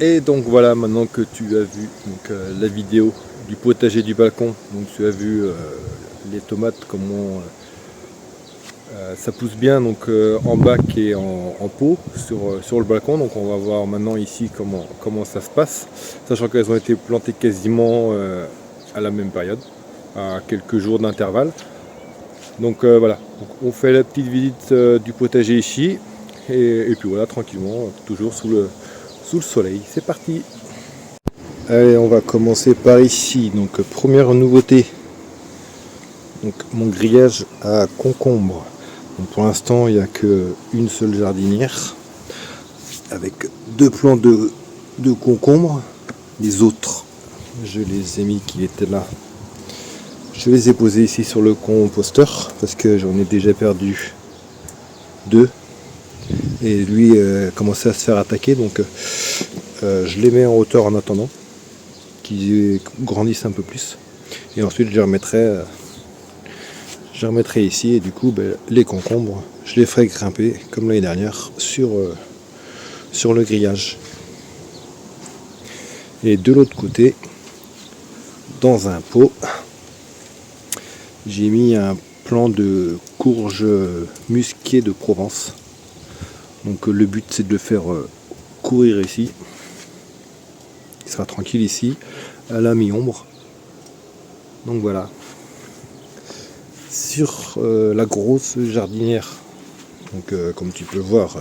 Et donc voilà, maintenant que tu as vu la vidéo du potager du balcon, donc tu as vu les tomates, comment ça pousse bien donc en bac et en pot sur le balcon. Donc on va voir maintenant ici comment ça se passe, sachant qu'elles ont été plantées quasiment à la même période, à quelques jours d'intervalle. Donc voilà, donc, on fait la petite visite du potager ici, et puis voilà, tranquillement, toujours sous le soleil. C'est parti. Allez, on va commencer par ici. Donc première nouveauté, donc mon grillage à concombre. Donc, pour l'instant, il n'y a qu'une seule jardinière avec 2 plants de concombre. Les autres, je les ai mis qui étaient là. Je les ai posés ici sur le composteur parce que j'en ai déjà perdu 2. Et lui commençait à se faire attaquer, donc je les mets en hauteur en attendant qu'ils grandissent un peu plus. Et ensuite je les remettrai ici, et du coup les concombres, je les ferai grimper comme l'année dernière sur le grillage. Et de l'autre côté, dans un pot, j'ai mis un plant de courge musquée de Provence. Donc le but c'est de le faire courir ici. Il sera tranquille ici, à la mi-ombre. Donc voilà. Sur la grosse jardinière, donc comme tu peux voir,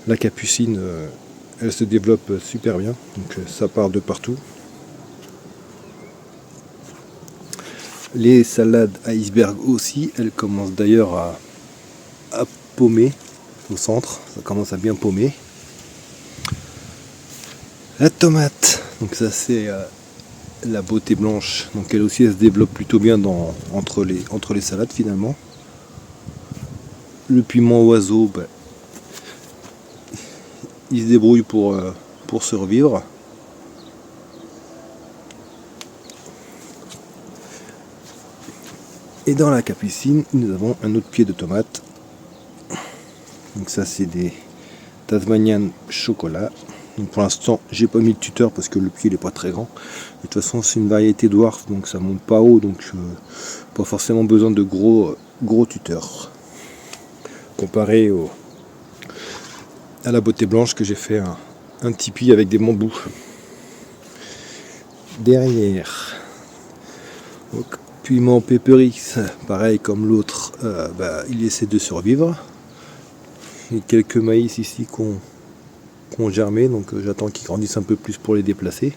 la capucine, elle se développe super bien. Donc ça part de partout. Les salades iceberg aussi, elles commencent d'ailleurs à paumer au centre. Ça commence à bien paumer. La tomate, donc ça c'est la beauté blanche. Donc elle aussi elle se développe plutôt bien entre les salades finalement. Le piment oiseau, il se débrouille pour survivre. Et dans la capucine, nous avons un autre pied de tomate. Donc ça c'est des Tasmanian chocolat. Donc pour l'instant j'ai pas mis de tuteur parce que le pied n'est pas très grand. De toute façon c'est une variété dwarf, donc ça monte pas haut, donc pas forcément besoin de gros tuteurs. Comparé à la beauté blanche que j'ai fait un tipi avec des bambous. Derrière, donc, piment pepperix, pareil comme l'autre, il essaie de survivre. Il y a quelques maïs ici qu'on germé, donc j'attends qu'ils grandissent un peu plus pour les déplacer.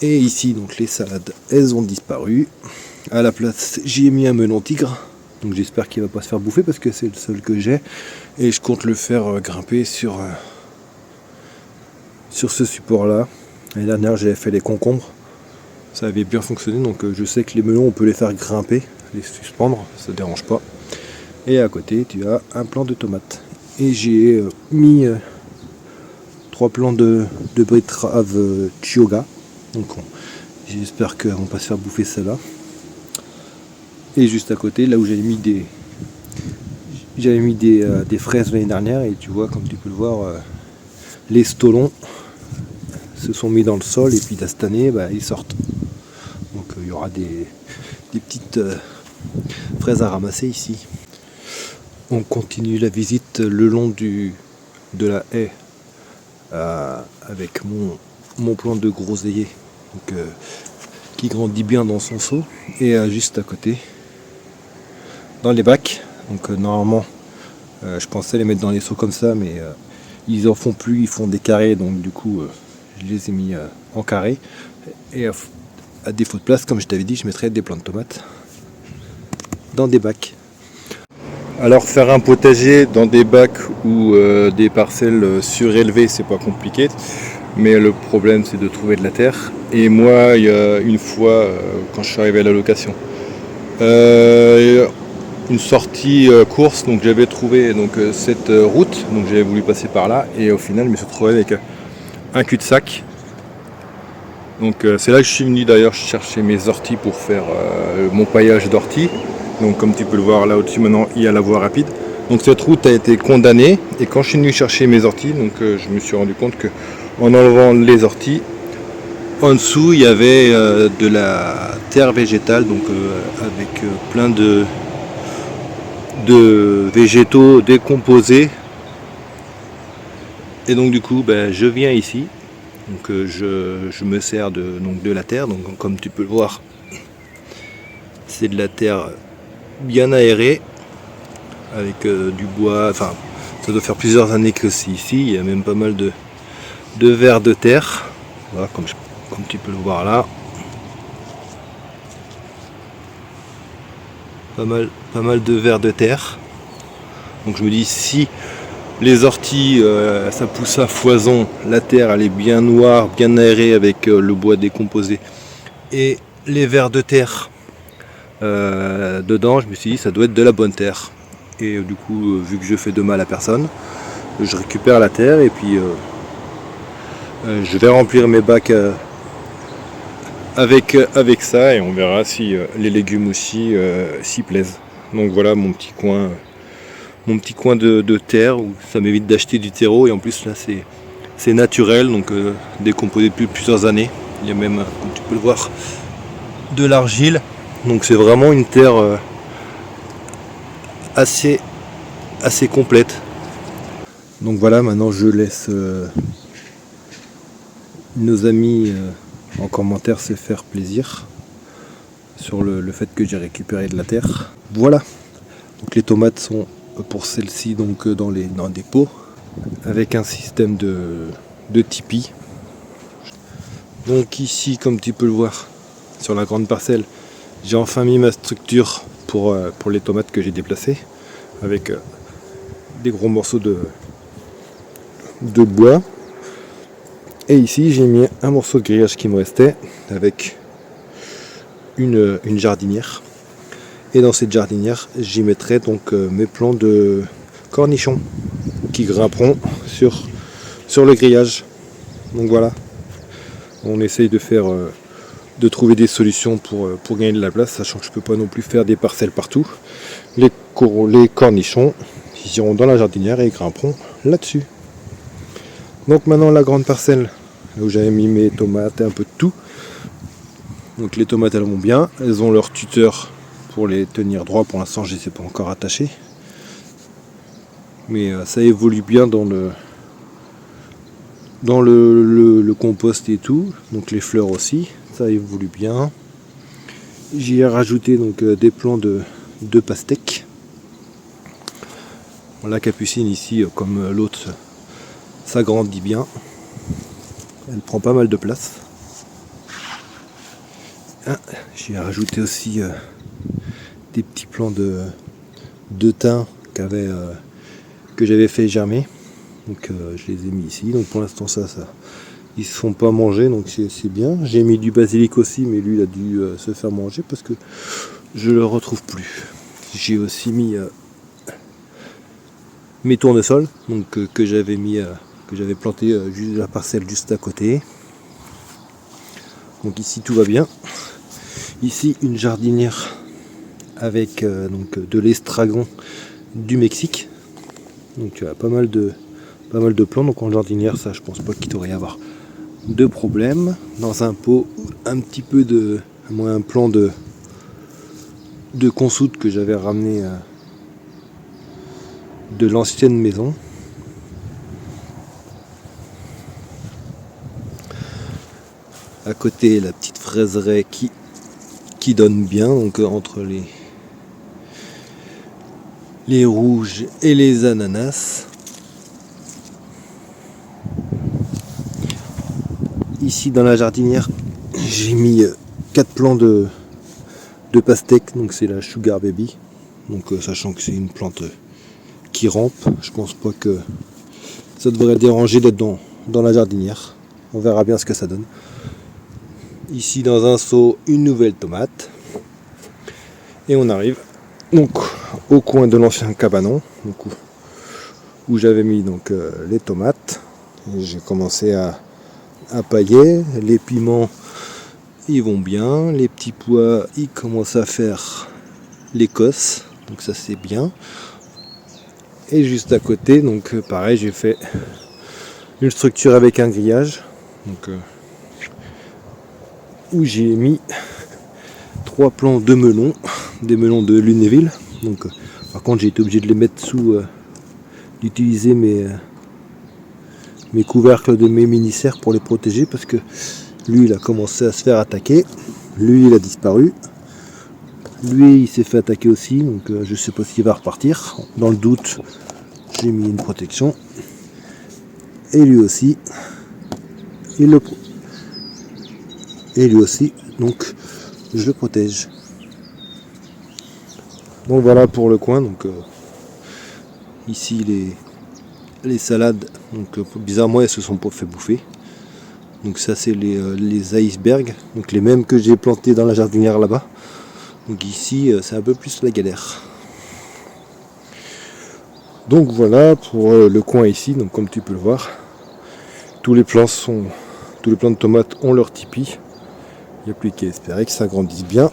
Et ici donc les salades, elles ont disparu. À la place j'y ai mis un melon tigre, donc j'espère qu'il va pas se faire bouffer parce que c'est le seul que j'ai, et je compte le faire grimper sur ce support là. L'année dernière j'avais fait les concombres, ça avait bien fonctionné, donc je sais que les melons on peut les faire grimper, les suspendre, ça dérange pas. Et à côté tu as un plant de tomates, et j'ai mis 3 plants de betterave chioga. Donc j'espère qu'on va pas se faire bouffer celle-là. Et juste à côté, là où j'avais mis des fraises l'année dernière, et tu vois, comme tu peux le voir, les stolons se sont mis dans le sol, et puis cette année ils sortent. Donc il y aura des petites fraises à ramasser ici. On continue la visite le long de la haie avec mon plant de groseillier, donc, qui grandit bien dans son seau, et juste à côté dans les bacs. Donc normalement je pensais les mettre dans les seaux comme ça, mais ils en font plus, ils font des carrés, donc du coup je les ai mis en carré, et à défaut de place, comme je t'avais dit, je mettrai des plants de tomates dans des bacs. Alors faire un potager dans des bacs ou des parcelles surélevées, c'est pas compliqué, mais le problème c'est de trouver de la terre. Et moi, il y a une fois, quand je suis arrivé à la location, une sortie course, donc j'avais trouvé cette route, donc j'avais voulu passer par là, et au final je me suis retrouvé avec un cul-de-sac. Donc c'est là que je suis venu d'ailleurs chercher mes orties pour faire mon paillage d'orties. Donc comme tu peux le voir là au-dessus, maintenant il y a la voie rapide. Donc cette route a été condamnée, et quand je suis venu chercher mes orties, donc je me suis rendu compte que en enlevant les orties. En dessous, il y avait de la terre végétale, donc avec plein de végétaux décomposés. Et donc du coup, je viens ici. Donc je me sers de la terre. Donc comme tu peux le voir, c'est de la terre bien aérée avec du bois. Enfin, ça doit faire plusieurs années que c'est ici. Il y a même pas mal de vers de terre. Voilà, comme tu peux le voir là. Pas mal de vers de terre. Donc je me dis, si les orties ça pousse à foison, la terre elle est bien noire, bien aérée avec le bois décomposé et les vers de terre dedans, je me suis dit ça doit être de la bonne terre. Et du coup, vu que je fais de mal à personne, je récupère la terre et puis je vais remplir mes bacs avec ça, et on verra si les légumes aussi s'y plaisent. Donc voilà mon petit coin de terre où ça m'évite d'acheter du terreau, et en plus là c'est naturel, donc décomposé depuis plusieurs années. Il y a même, comme tu peux le voir, de l'argile, donc c'est vraiment une terre assez complète. Donc voilà, maintenant je laisse nos amis en commentaire se faire plaisir sur le fait que j'ai récupéré de la terre. Voilà, donc les tomates sont pour celle-ci donc dans des pots avec un système de tipi. Donc ici, comme tu peux le voir sur la grande parcelle, j'ai enfin mis ma structure pour les tomates que j'ai déplacées avec des gros morceaux de bois. Et ici j'ai mis un morceau de grillage qui me restait avec une jardinière. Et dans cette jardinière, j'y mettrai donc mes plants de cornichons qui grimperont sur le grillage. Donc voilà, on essaye de trouver des solutions pour gagner de la place, sachant que je peux pas non plus faire des parcelles partout. Les cornichons, ils iront dans la jardinière et ils grimperont là-dessus. Donc maintenant la grande parcelle où j'avais mis mes tomates et un peu de tout. Donc les tomates elles vont bien, elles ont leur tuteur pour les tenir droit. Pour l'instant je ne les ai pas encore attachées, mais ça évolue bien dans le compost et tout. Donc les fleurs aussi, ça évolue bien. J'y ai rajouté donc des plants de pastèques. La capucine ici, comme l'autre, ça grandit bien. Elle prend pas mal de place. J'y ai rajouté aussi des petits plants de thym que j'avais fait germer. Donc je les ai mis ici. Donc pour l'instant ça ils se font pas manger, donc c'est bien. J'ai mis du basilic aussi, mais lui il a dû se faire manger parce que je le retrouve plus. J'ai aussi mis mes tournesols, donc que j'avais planté juste la parcelle juste à côté. Donc ici tout va bien. Ici une jardinière avec donc de l'estragon du Mexique. Donc pas mal de plants. Donc en jardinière, ça je pense pas qu'il devrait y avoir de problème. Dans un pot, un petit peu un plant de consoude que j'avais ramené de l'ancienne maison. À côté, la petite fraiseraie qui donne bien, donc entre les rouges et les ananas. Ici dans la jardinière, j'ai mis 4 plants de pastèque, donc c'est la Sugar Baby. Donc sachant que c'est une plante qui rampe, je pense pas que ça devrait déranger d'être dans la jardinière. On verra bien ce que ça donne. Ici dans un seau, une nouvelle tomate. Et on arrive donc au coin de l'ancien cabanon, donc où j'avais mis donc les tomates. Et j'ai commencé à pailler. Les piments ils vont bien, les petits pois ils commencent à faire l'écosse, donc ça c'est bien. Et juste à côté, donc pareil, j'ai fait une structure avec un grillage, donc, où j'ai mis 3 plants de melons, des melons de Lunéville. Donc, par contre j'ai été obligé de les mettre sous, d'utiliser mes couvercles de mes mini-serres pour les protéger, parce que lui il a commencé à se faire attaquer, lui il a disparu, lui il s'est fait attaquer aussi, donc je sais pas s'il va repartir. Dans le doute, j'ai mis une protection, et lui aussi, et lui aussi, donc je le protège. Donc voilà pour le coin. Donc ici les salades, donc bizarrement elles se sont pas fait bouffer. Donc ça c'est les icebergs, donc les mêmes que j'ai plantés dans la jardinière là-bas. Donc ici c'est un peu plus la galère. Donc voilà pour le coin ici. Donc comme tu peux le voir, tous les plants de tomates ont leur tipi. Il n'y a plus qu'à espérer que ça grandisse bien.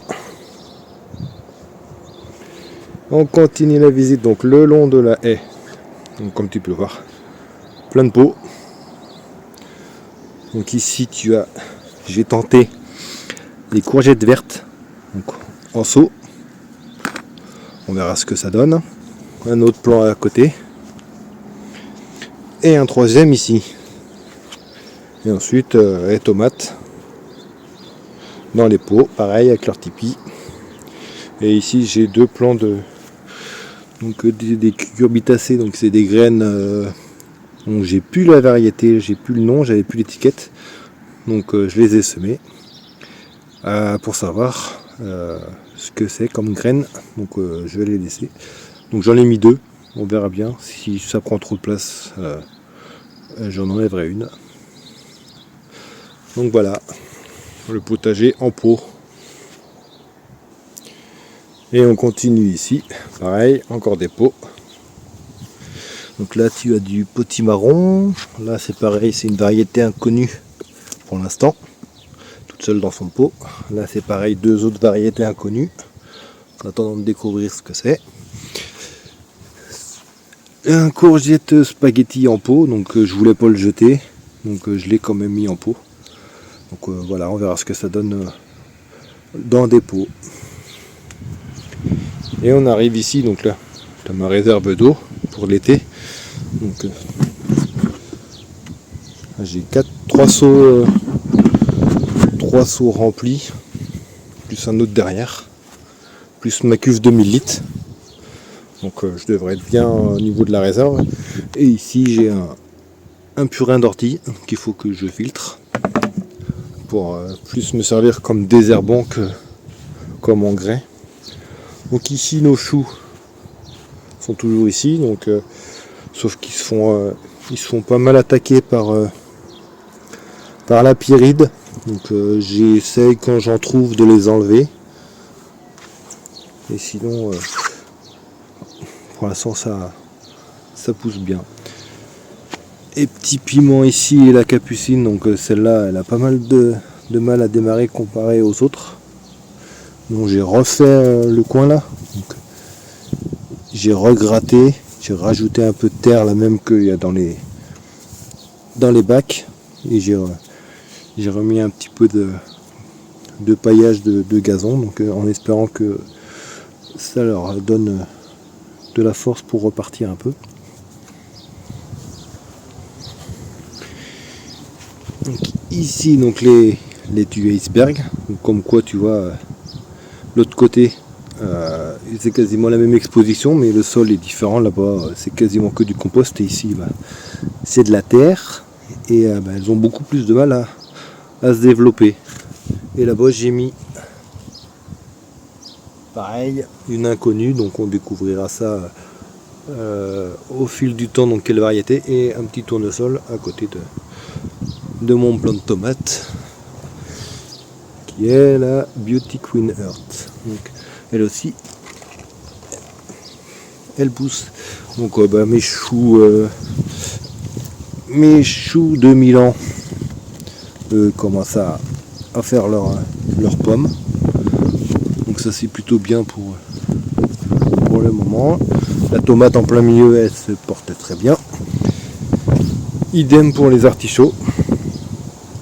On continue la visite donc le long de la haie. Donc comme tu peux le voir, plein de pots. Donc ici j'ai tenté les courgettes vertes, donc en seau. On verra ce que ça donne. Un autre plant à côté. Et un troisième ici. Et ensuite les tomates dans les pots, pareil avec leur tipi. Et ici j'ai 2 plants donc des cucurbitacées, donc c'est des graines, donc j'ai plus la variété, j'ai plus le nom, j'avais plus l'étiquette, donc je les ai semées pour savoir ce que c'est comme graines, donc je vais les laisser. Donc j'en ai mis 2, on verra bien, si ça prend trop de place, j'en enlèverai une. Donc voilà, le potager en pot. Et on continue ici, pareil, encore des pots. Donc là tu as du potimarron, là c'est pareil, c'est une variété inconnue pour l'instant, toute seule dans son pot. Là c'est pareil, 2 autres variétés inconnues, en attendant de découvrir ce que c'est. Un courgette spaghetti en pot, donc je voulais pas le jeter, donc je l'ai quand même mis en pot. Donc voilà, on verra ce que ça donne dans des pots. Et on arrive ici, donc là, dans ma réserve d'eau pour l'été. Donc j'ai 3 seaux remplis, plus un autre derrière, plus ma cuve de 1000 litres. Donc je devrais être bien au niveau de la réserve. Et ici j'ai un purin d'ortie qu'il faut que je filtre pour plus me servir comme désherbant que comme engrais. Donc ici nos choux sont toujours ici, donc sauf qu'ils se font pas mal attaquer par la pyride. Donc j'essaye quand j'en trouve de les enlever. Et sinon pour l'instant ça pousse bien. Et petit piment ici et la capucine, donc celle-là elle a pas mal de mal à démarrer comparé aux autres. Donc j'ai refait le coin là, donc j'ai regratté, j'ai rajouté un peu de terre la même qu'il y a dans les bacs, et j'ai remis un petit peu de paillage de gazon, donc en espérant que ça leur donne de la force pour repartir un peu. Donc ici donc les tuyaux iceberg, donc comme quoi tu vois l'autre côté c'est quasiment la même exposition, mais le sol est différent. Là-bas c'est quasiment que du compost, et ici c'est de la terre, et elles ont beaucoup plus de mal à se développer. Et là-bas j'ai mis pareil une inconnue, donc on découvrira ça au fil du temps, donc quelle variété, et un petit tournesol à côté de mon plant de tomates qui est la Beauty Queen Earth. Donc elle aussi elle pousse. Donc mes choux de Milan commencent à faire leurs pommes. Donc ça c'est plutôt bien pour le moment. La tomate en plein milieu elle se porte très bien. Idem pour les artichauts.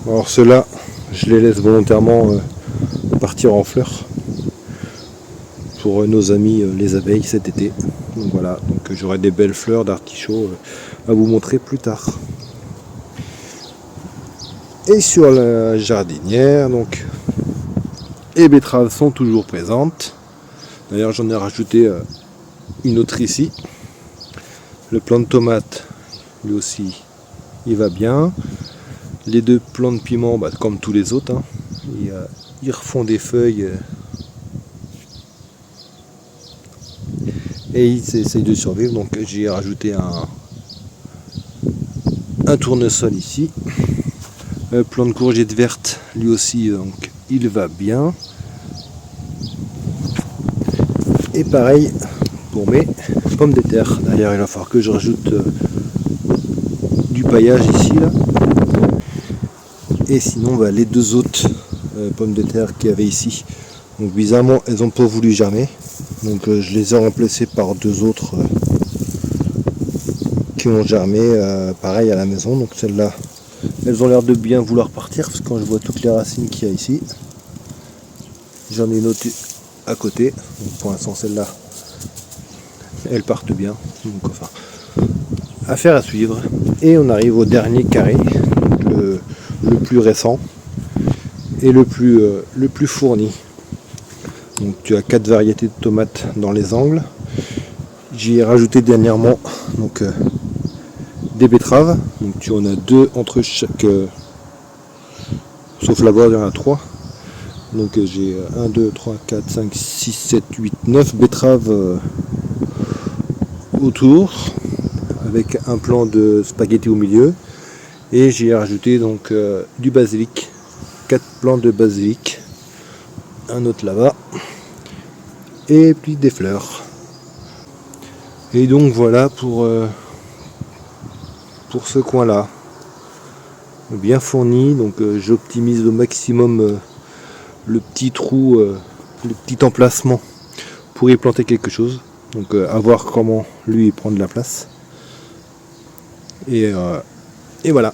Alors ceux-là, je les laisse volontairement partir en fleurs pour nos amis les abeilles cet été. Donc voilà, donc j'aurai des belles fleurs d'artichauts à vous montrer plus tard. Et sur la jardinière, donc les betteraves sont toujours présentes. D'ailleurs j'en ai rajouté une autre ici. Le plant de tomate, lui aussi, il va bien. Les deux plants de piment, comme tous les autres, hein, ils refont des feuilles et ils essayent de survivre. Donc j'ai rajouté un tournesol ici. Le plant de courgette verte, lui aussi, donc il va bien. Et pareil pour mes pommes de terre. D'ailleurs, il va falloir que je rajoute du paillage ici là. Et sinon, les deux autres pommes de terre qu'il y avait ici, donc bizarrement, elles n'ont pas voulu germer. Donc je les ai remplacées par deux autres qui ont germé, pareil à la maison. Donc celles-là, elles ont l'air de bien vouloir partir, parce que quand je vois toutes les racines qu'il y a ici, j'en ai noté à côté. Donc pour l'instant, celles-là, elles partent bien. Donc enfin, affaire à suivre. Et on arrive au dernier carré, le plus récent et le plus fourni. Donc tu as 4 variétés de tomates dans les angles. J'y ai rajouté dernièrement donc des betteraves. Donc tu en as 2 entre chaque, sauf la bord, il y en a 3. Donc j'ai 1, 2, 3, 4, 5, 6, 7, 8, 9 betteraves autour, avec un plant de spaghetti au milieu. Et j'ai rajouté donc du basilic, 4 plants de basilic, un autre là-bas, et puis des fleurs. Et donc voilà pour ce coin-là, bien fourni. Donc j'optimise au maximum le petit trou, le petit emplacement pour y planter quelque chose. Donc à voir comment lui prend de la place. Et voilà.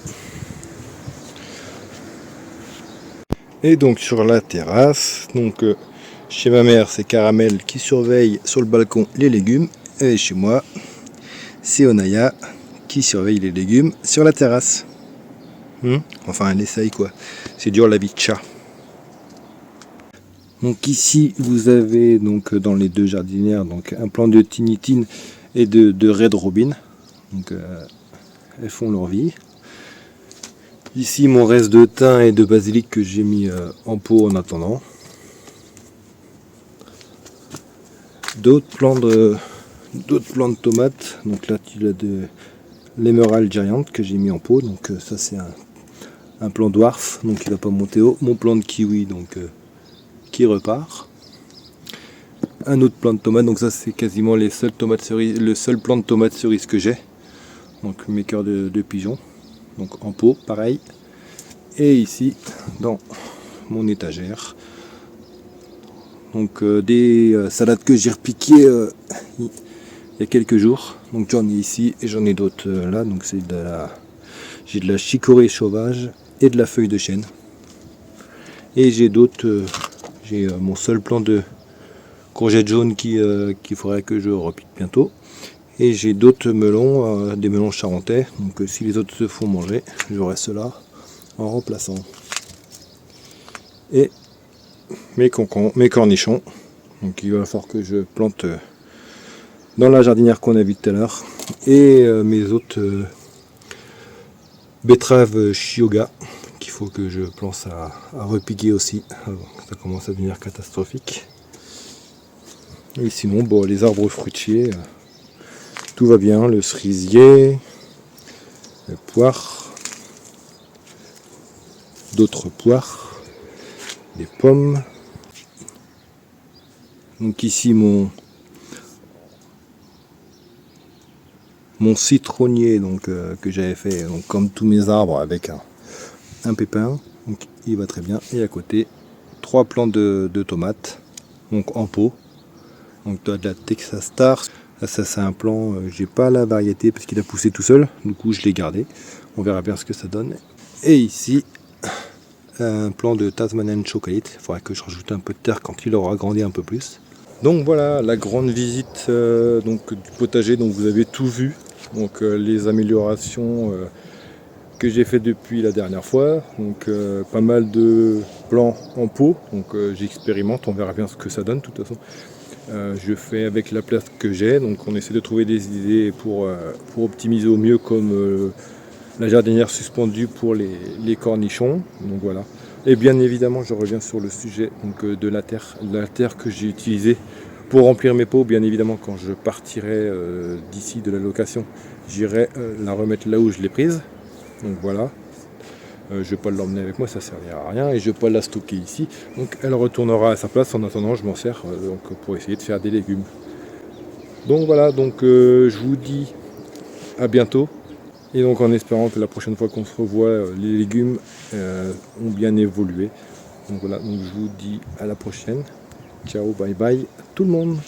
Et donc sur la terrasse, donc chez ma mère c'est Caramel qui surveille sur le balcon les légumes, et chez moi c'est Onaya qui surveille les légumes sur la terrasse. Enfin elle essaye quoi, c'est dur la vie de chat. Donc ici vous avez donc dans les deux jardinières donc un plant de tignitine et de Red Robin. Donc elles font leur vie. Ici mon reste de thym et de basilic que j'ai mis en pot en attendant. D'autres plants de tomates. Donc là tu as de l'Emerald Giant que j'ai mis en pot. Donc ça c'est un plant dwarf, donc il va pas monter haut. Mon plant de kiwi donc qui repart. Un autre plant de tomates, donc ça c'est quasiment les seules tomates cerises, le seul plant de tomates cerises que j'ai. Donc mes cœurs de pigeon. Donc en pot, pareil. Et ici, dans mon étagère, donc des salades que j'ai repiquées il y a quelques jours. Donc j'en ai ici et j'en ai d'autres là. Donc c'est j'ai de la chicorée sauvage et de la feuille de chêne. Et j'ai d'autres, j'ai mon seul plant de courgette jaune qu'il faudrait que je repique bientôt. Et j'ai d'autres melons, des melons charentais. Donc si les autres se font manger, j'aurai cela en remplaçant. Et mes cornichons. Donc il va falloir que je plante dans la jardinière qu'on a vue tout à l'heure. Et mes autres betteraves Chiyoga qu'il faut que je pense à repiquer aussi. Alors, ça commence à devenir catastrophique. Et sinon, bon, les arbres fruitiers, tout va bien. Le cerisier, le poire, d'autres poires, des pommes. Donc ici mon citronnier donc, que j'avais fait donc, comme tous mes arbres avec un pépin, donc il va très bien. Et à côté 3 plants de tomates donc en pot. Donc tu as de la Texas Star. Ça c'est un plant, j'ai pas la variété parce qu'il a poussé tout seul, du coup je l'ai gardé. On verra bien ce que ça donne. Et ici, un plan de Tasmanian Chocolate. Il faudra que je rajoute un peu de terre quand il aura grandi un peu plus. Donc voilà, la grande visite donc, du potager. Donc vous avez tout vu. Donc les améliorations que j'ai fait depuis la dernière fois. Donc pas mal de plants en pot. Donc j'expérimente, on verra bien ce que ça donne de toute façon. Je fais avec la place que j'ai, donc on essaie de trouver des idées pour optimiser au mieux, comme la jardinière suspendue pour les cornichons. Donc voilà. Et bien évidemment, je reviens sur le sujet donc, de la terre que j'ai utilisée pour remplir mes pots. Bien évidemment, quand je partirai d'ici de la location, j'irai la remettre là où je l'ai prise. Donc voilà. Je ne vais pas l'emmener avec moi, ça ne servira à rien, et je ne vais pas la stocker ici. Donc elle retournera à sa place. En attendant, je m'en sers donc, pour essayer de faire des légumes. Donc voilà, donc je vous dis à bientôt. Et donc en espérant que la prochaine fois qu'on se revoit, les légumes ont bien évolué. Donc voilà, donc je vous dis à la prochaine. Ciao, bye bye tout le monde.